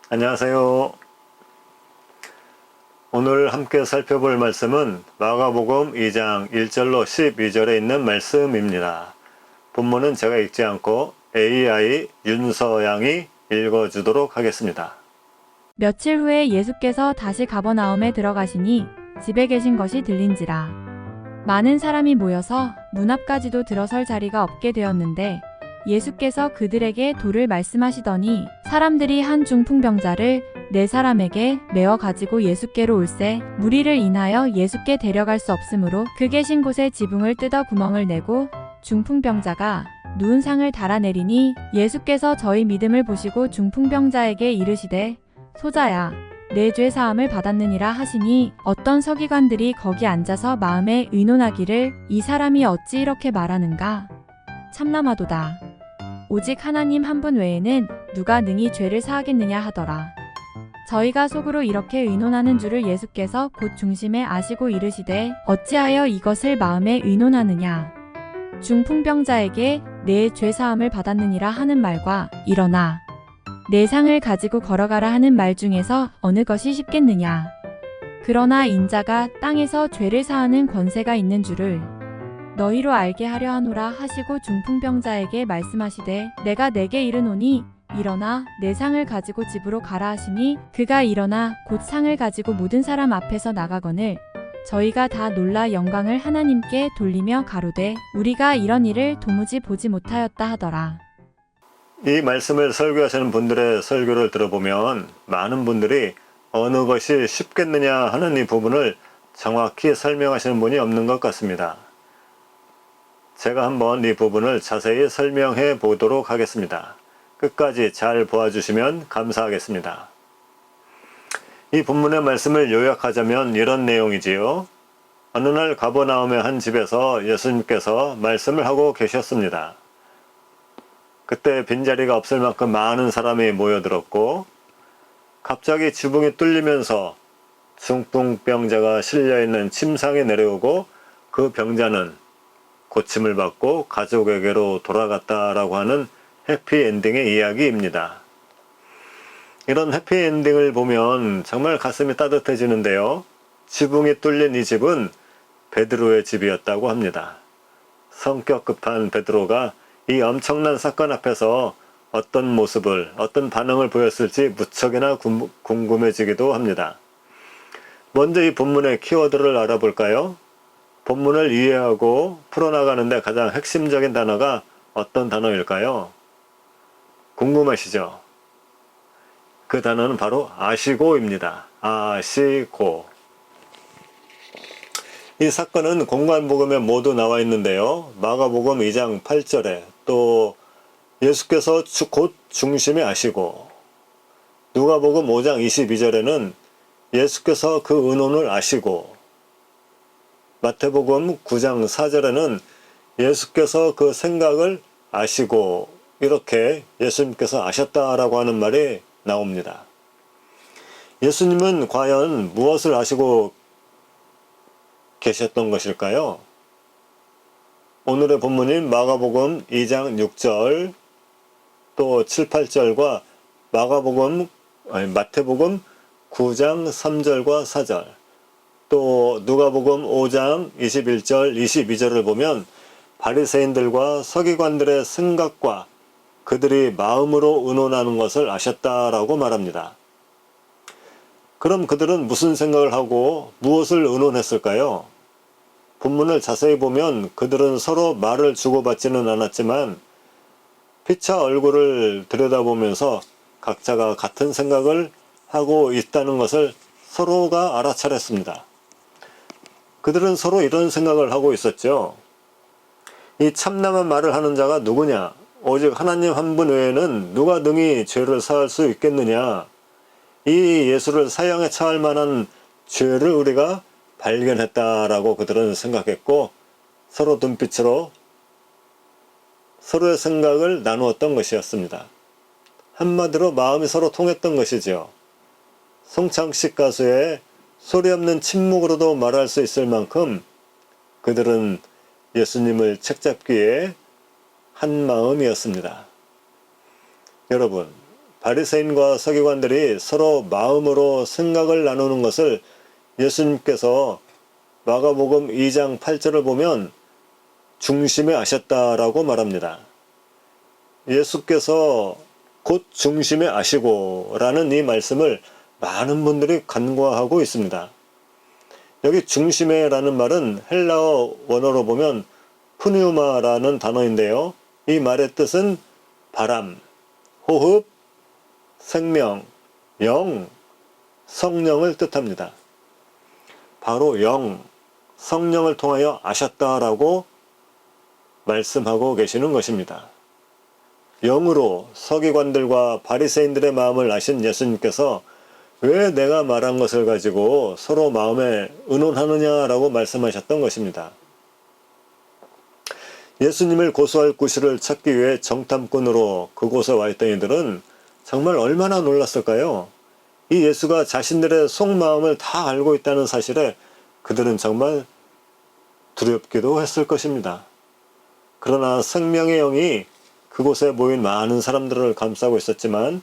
안녕하세요. 오늘 함께 살펴볼 말씀은 마가복음 2장 1절로 12절에 있는 말씀입니다. 본문은 제가 읽지 않고 AI 윤서양이 읽어주도록 하겠습니다. 며칠 후에 예수께서 다시 가버나움에 들어가시니 집에 계신 것이 들린지라. 많은 사람이 모여서 문 앞까지도 들어설 자리가 없게 되었는데 예수께서 그들에게 도를 말씀하시더니 사람들이 한 중풍병자를 4사람에게 메어 가지고 예수께로 올세 무리를 인하여 예수께 데려갈 수 없으므로 그 계신 곳에 지붕을 뜯어 구멍을 내고 중풍병자가 누운 상을 달아내리니 예수께서 저희 믿음을 보시고 중풍병자에게 이르시되 소자야 내 죄 사함을 받았느니라 하시니 어떤 서기관들이 거기 앉아서 마음에 의논하기를 이 사람이 어찌 이렇게 말하는가 참남하도다. 오직 하나님 한 분 외에는 누가 능히 죄를 사하겠느냐 하더라. 저희가 속으로 이렇게 의논하는 줄을 예수께서 곧 중심에 아시고 이르시되 어찌하여 이것을 마음에 의논하느냐. 중풍병자에게 내 죄 사함을 받았느니라 하는 말과 일어나 내 상을 가지고 걸어가라 하는 말 중에서 어느 것이 쉽겠느냐. 그러나 인자가 땅에서 죄를 사하는 권세가 있는 줄을 너희로 알게 하려 하노라 하시고 중풍병자에게 말씀하시되 내가 내게 이르노니 일어나 내 상을 가지고 집으로 가라 하시니 그가 일어나 곧 상을 가지고 모든 사람 앞에서 나가거늘 저희가 다 놀라 영광을 하나님께 돌리며 가로되 우리가 이런 일을 도무지 보지 못하였다 하더라. 이 말씀을 설교하시는 분들의 설교를 들어보면 많은 분들이 어느 것이 쉽겠느냐 하는 이 부분을 정확히 설명하시는 분이 없는 것 같습니다. 제가 한번 이 부분을 자세히 설명해 보도록 하겠습니다. 끝까지 잘 보아주시면 감사하겠습니다. 이 본문의 말씀을 요약하자면 이런 내용이지요. 어느 날 가버나움의 한 집에서 예수님께서 말씀을 하고 계셨습니다. 그때 빈자리가 없을 만큼 많은 사람이 모여들었고 갑자기 지붕이 뚫리면서 중풍병자가 실려있는 침상에 내려오고 그 병자는 고침을 받고 가족에게로 돌아갔다라고 하는 해피엔딩의 이야기입니다. 이런 해피엔딩을 보면 정말 가슴이 따뜻해지는데요. 지붕이 뚫린 이 집은 베드로의 집이었다고 합니다. 성격 급한 베드로가 이 엄청난 사건 앞에서 어떤 모습을, 어떤 반응을 보였을지 무척이나 궁금해지기도 합니다. 먼저 이 본문의 키워드를 알아볼까요? 본문을 이해하고 풀어나가는데 가장 핵심적인 단어가 어떤 단어일까요? 궁금하시죠? 그 단어는 바로 아시고입니다. 아시고. 이 사건은 공관복음에 모두 나와 있는데요. 마가복음 2장 8절에 또 예수께서 곧 중심에 아시고 누가복음 5장 22절에는 예수께서 그 의논을 아시고 마태복음 9장 4절에는 예수께서 그 생각을 아시고 이렇게 예수님께서 아셨다라고 하는 말이 나옵니다. 예수님은 과연 무엇을 아시고 계셨던 것일까요? 오늘의 본문인 마가복음 2장 6절 또 7, 8절과 마태복음 9장 3절과 4절 또 누가복음 5장 21절 22절을 보면 바리새인들과 서기관들의 생각과 그들이 마음으로 의논하는 것을 아셨다라고 말합니다. 그럼 그들은 무슨 생각을 하고 무엇을 의논했을까요? 본문을 자세히 보면 그들은 서로 말을 주고받지는 않았지만 피차 얼굴을 들여다보면서 각자가 같은 생각을 하고 있다는 것을 서로가 알아차렸습니다. 그들은 서로 이런 생각을 하고 있었죠. 이 참남한 말을 하는 자가 누구냐? 오직 하나님 한 분 외에는 누가 능히 죄를 사할 수 있겠느냐? 이 예수를 사형에 처할 만한 죄를 우리가 발견했다라고 그들은 생각했고 서로 눈빛으로 서로의 생각을 나누었던 것이었습니다. 한마디로 마음이 서로 통했던 것이지요. 송창식 가수의 소리 없는 침묵으로도 말할 수 있을 만큼 그들은 예수님을 책잡기에 한 마음이었습니다. 여러분, 바리새인과 서기관들이 서로 마음으로 생각을 나누는 것을 예수님께서 마가복음 2장 8절을 보면 중심에 아셨다라고 말합니다. 예수께서 곧 중심에 아시고 라는 이 말씀을 많은 분들이 간과하고 있습니다. 여기 중심에 라는 말은 헬라어 원어로 보면 푸뉴마라는 단어인데요. 이 말의 뜻은 바람, 호흡, 생명, 영, 성령을 뜻합니다. 바로 영, 성령을 통하여 아셨다라고 말씀하고 계시는 것입니다. 영으로 서기관들과 바리새인들의 마음을 아신 예수님께서 왜 내가 말한 것을 가지고 서로 마음에 의논하느냐라고 말씀하셨던 것입니다. 예수님을 고소할 구실을 찾기 위해 정탐꾼으로 그곳에 와 있던 이들은 정말 얼마나 놀랐을까요? 이 예수가 자신들의 속마음을 다 알고 있다는 사실에 그들은 정말 두렵기도 했을 것입니다. 그러나 생명의 영이 그곳에 모인 많은 사람들을 감싸고 있었지만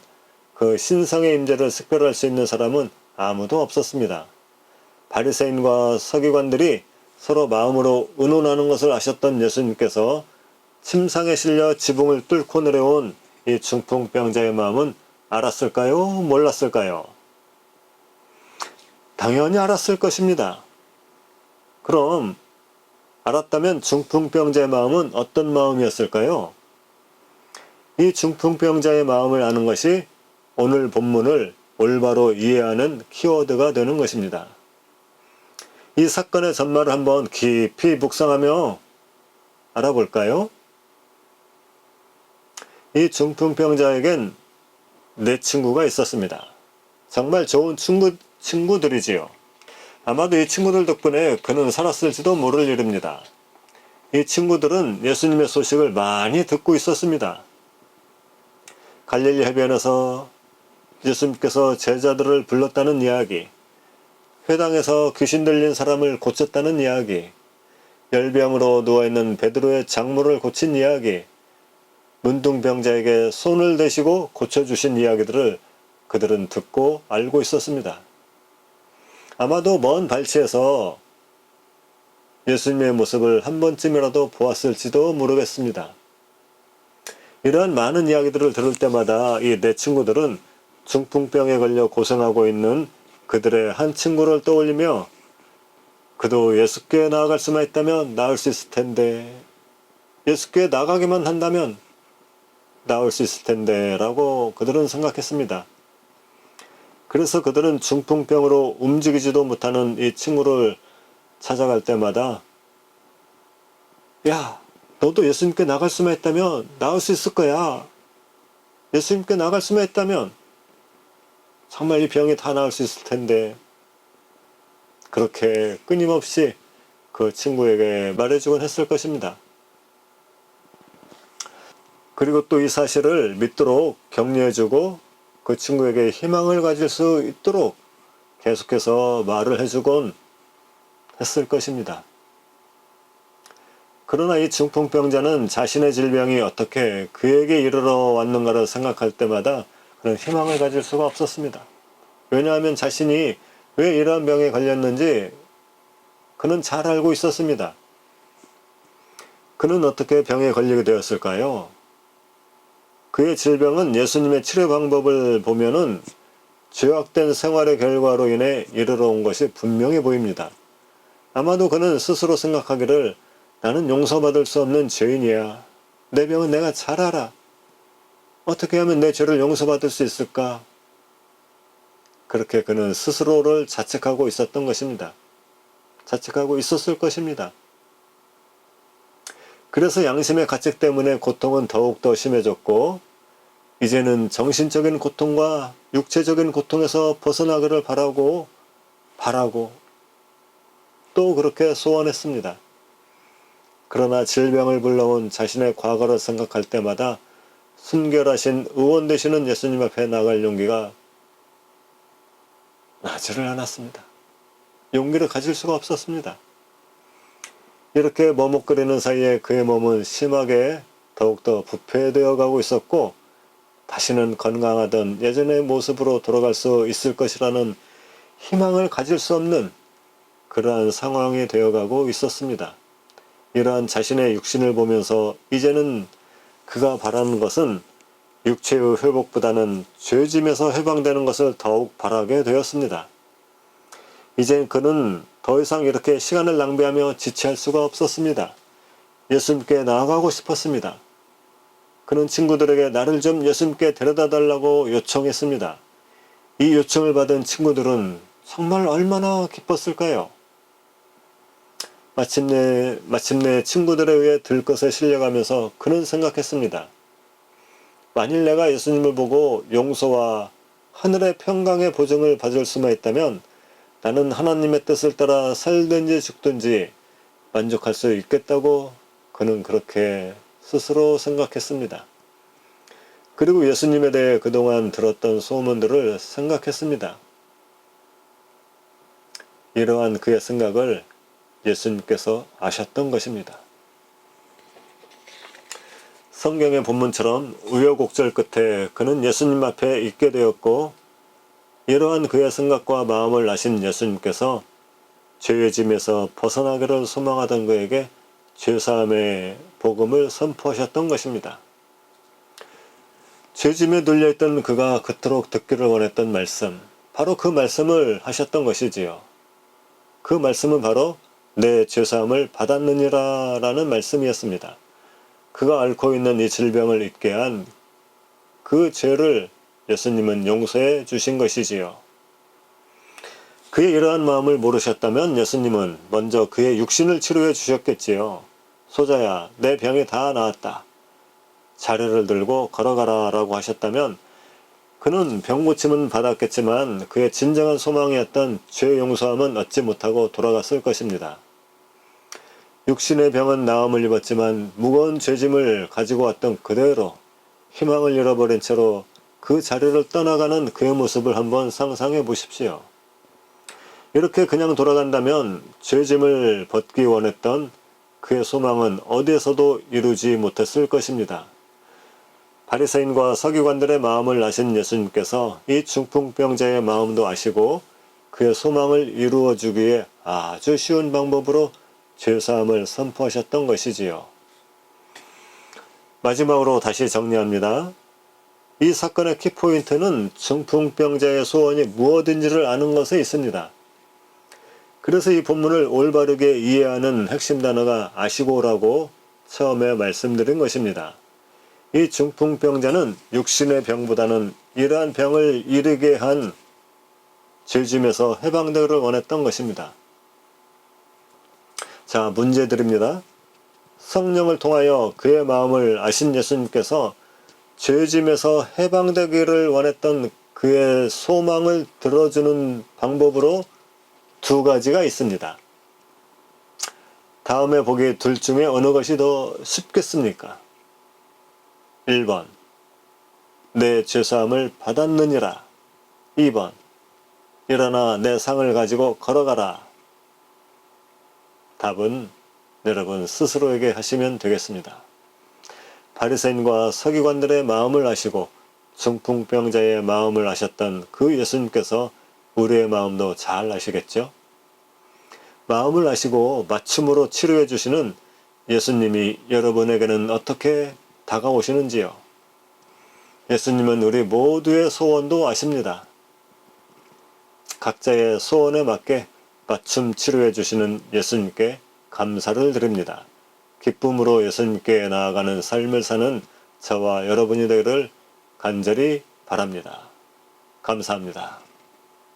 그 신성의 임재를 식별할 수 있는 사람은 아무도 없었습니다. 바리새인과 서기관들이 서로 마음으로 의논하는 것을 아셨던 예수님께서 침상에 실려 지붕을 뚫고 내려온 이 중풍병자의 마음은 알았을까요? 몰랐을까요? 당연히 알았을 것입니다. 그럼 알았다면 중풍병자의 마음은 어떤 마음이었을까요? 이 중풍병자의 마음을 아는 것이 오늘 본문을 올바로 이해하는 키워드가 되는 것입니다. 이 사건의 전말을 한번 깊이 묵상하며 알아볼까요? 이 중풍병자에겐 네 친구가 있었습니다. 정말 좋은 친구들이지요. 아마도 이 친구들 덕분에 그는 살았을지도 모를 일입니다. 이 친구들은 예수님의 소식을 많이 듣고 있었습니다. 갈릴리 해변에서 예수님께서 제자들을 불렀다는 이야기, 회당에서 귀신 들린 사람을 고쳤다는 이야기, 열병으로 누워있는 베드로의 장모를 고친 이야기, 문둥병자에게 손을 대시고 고쳐주신 이야기들을 그들은 듣고 알고 있었습니다. 아마도 먼 발치에서 예수님의 모습을 한 번쯤이라도 보았을지도 모르겠습니다. 이러한 많은 이야기들을 들을 때마다 이 네 친구들은 중풍병에 걸려 고생하고 있는 그들의 한 친구를 떠올리며 그도 예수께 나아갈 수만 있다면 나을 수 있을 텐데, 예수께 나가기만 한다면 나을 수 있을 텐데 라고 그들은 생각했습니다. 그래서 그들은 중풍병으로 움직이지도 못하는 이 친구를 찾아갈 때마다 야, 너도 예수님께 나갈 수만 있다면 나을 수 있을 거야. 예수님께 나갈 수만 있다면 정말 이 병이 다 나을 수 있을 텐데, 그렇게 끊임없이 그 친구에게 말해주곤 했을 것입니다. 그리고 또 이 사실을 믿도록 격려해주고 그 친구에게 희망을 가질 수 있도록 계속해서 말을 해주곤 했을 것입니다. 그러나 이 중풍병자는 자신의 질병이 어떻게 그에게 이르러 왔는가를 생각할 때마다 그런 희망을 가질 수가 없었습니다. 왜냐하면 자신이 왜 이러한 병에 걸렸는지 그는 잘 알고 있었습니다. 그는 어떻게 병에 걸리게 되었을까요? 그의 질병은 예수님의 치료 방법을 보면은 죄악된 생활의 결과로 인해 이르러 온 것이 분명히 보입니다. 아마도 그는 스스로 생각하기를 나는 용서받을 수 없는 죄인이야. 내 병은 내가 잘 알아. 어떻게 하면 내 죄를 용서받을 수 있을까? 그렇게 그는 스스로를 자책하고 있었던 것입니다. 자책하고 있었을 것입니다. 그래서 양심의 가책 때문에 고통은 더욱더 심해졌고 이제는 정신적인 고통과 육체적인 고통에서 벗어나기를 바라고 또 그렇게 소원했습니다. 그러나 질병을 불러온 자신의 과거를 생각할 때마다 순결하신 의원 되시는 예수님 앞에 나갈 용기가 나지를 않았습니다. 용기를 가질 수가 없었습니다. 이렇게 머뭇거리는 사이에 그의 몸은 심하게 더욱더 부패되어 가고 있었고 다시는 건강하던 예전의 모습으로 돌아갈 수 있을 것이라는 희망을 가질 수 없는 그러한 상황이 되어가고 있었습니다. 이러한 자신의 육신을 보면서 이제는 그가 바라는 것은 육체의 회복보다는 죄짐에서 해방되는 것을 더욱 바라게 되었습니다. 이제 그는 더 이상 이렇게 시간을 낭비하며 지체할 수가 없었습니다. 예수님께 나아가고 싶었습니다. 그는 친구들에게 나를 좀 예수님께 데려다 달라고 요청했습니다. 이 요청을 받은 친구들은 정말 얼마나 기뻤을까요? 마침내 친구들에 의해 들것에 실려가면서 그는 생각했습니다. 만일 내가 예수님을 보고 용서와 하늘의 평강의 보증을 받을 수만 있다면 나는 하나님의 뜻을 따라 살든지 죽든지 만족할 수 있겠다고 그는 그렇게 스스로 생각했습니다. 그리고 예수님에 대해 그동안 들었던 소문들을 생각했습니다. 이러한 그의 생각을 예수님께서 아셨던 것입니다. 성경의 본문처럼 우여곡절 끝에 그는 예수님 앞에 있게 되었고 이러한 그의 생각과 마음을 아신 예수님께서 죄의 짐에서 벗어나기를 소망하던 그에게 죄사함의 복음을 선포하셨던 것입니다. 죄짐에 눌려있던 그가 그토록 듣기를 원했던 말씀, 바로 그 말씀을 하셨던 것이지요. 그 말씀은 바로 내 죄사함을 받았느니라 라는 말씀이었습니다. 그가 앓고 있는 이 질병을 잊게 한 그 죄를 예수님은 용서해 주신 것이지요. 그의 이러한 마음을 모르셨다면 예수님은 먼저 그의 육신을 치료해 주셨겠지요. 소자야, 내 병이 다 나았다. 자리를 들고 걸어가라 라고 하셨다면 그는 병 고침은 받았겠지만 그의 진정한 소망이었던 죄 용서함은 얻지 못하고 돌아갔을 것입니다. 육신의 병은 나음을 입었지만 무거운 죄짐을 가지고 왔던 그대로 희망을 잃어버린 채로 그 자리를 떠나가는 그의 모습을 한번 상상해 보십시오. 이렇게 그냥 돌아간다면 죄짐을 벗기 원했던 그의 소망은 어디에서도 이루지 못했을 것입니다. 바리새인과 서기관들의 마음을 아신 예수님께서 이 중풍병자의 마음도 아시고 그의 소망을 이루어 주기에 아주 쉬운 방법으로 죄사함을 선포하셨던 것이지요. 마지막으로 다시 정리합니다. 이 사건의 키포인트는 중풍병자의 소원이 무엇인지를 아는 것에 있습니다. 그래서 이 본문을 올바르게 이해하는 핵심 단어가 아시고라고 처음에 말씀드린 것입니다. 이 중풍병자는 육신의 병보다는 이러한 병을 이르게 한 죄짐에서 해방되기를 원했던 것입니다. 자, 문제 드립니다. 성령을 통하여 그의 마음을 아신 예수님께서 죄짐에서 해방되기를 원했던 그의 소망을 들어주는 방법으로 두 가지가 있습니다. 다음에 보기 둘 중에 어느 것이 더 쉽겠습니까? 1번, 내 죄사함을 받았느니라. 2번, 일어나 내 상을 가지고 걸어가라. 답은 여러분 스스로에게 하시면 되겠습니다. 바리새인과 서기관들의 마음을 아시고 중풍병자의 마음을 아셨던 그 예수님께서 우리의 마음도 잘 아시겠죠? 마음을 아시고 맞춤으로 치료해 주시는 예수님이 여러분에게는 어떻게 다가오시는지요? 예수님은 우리 모두의 소원도 아십니다. 각자의 소원에 맞게 맞춤 치료해 주시는 예수님께 감사를 드립니다. 기쁨으로 예수님께 나아가는 삶을 사는 저와 여러분이 되기를 간절히 바랍니다. 감사합니다.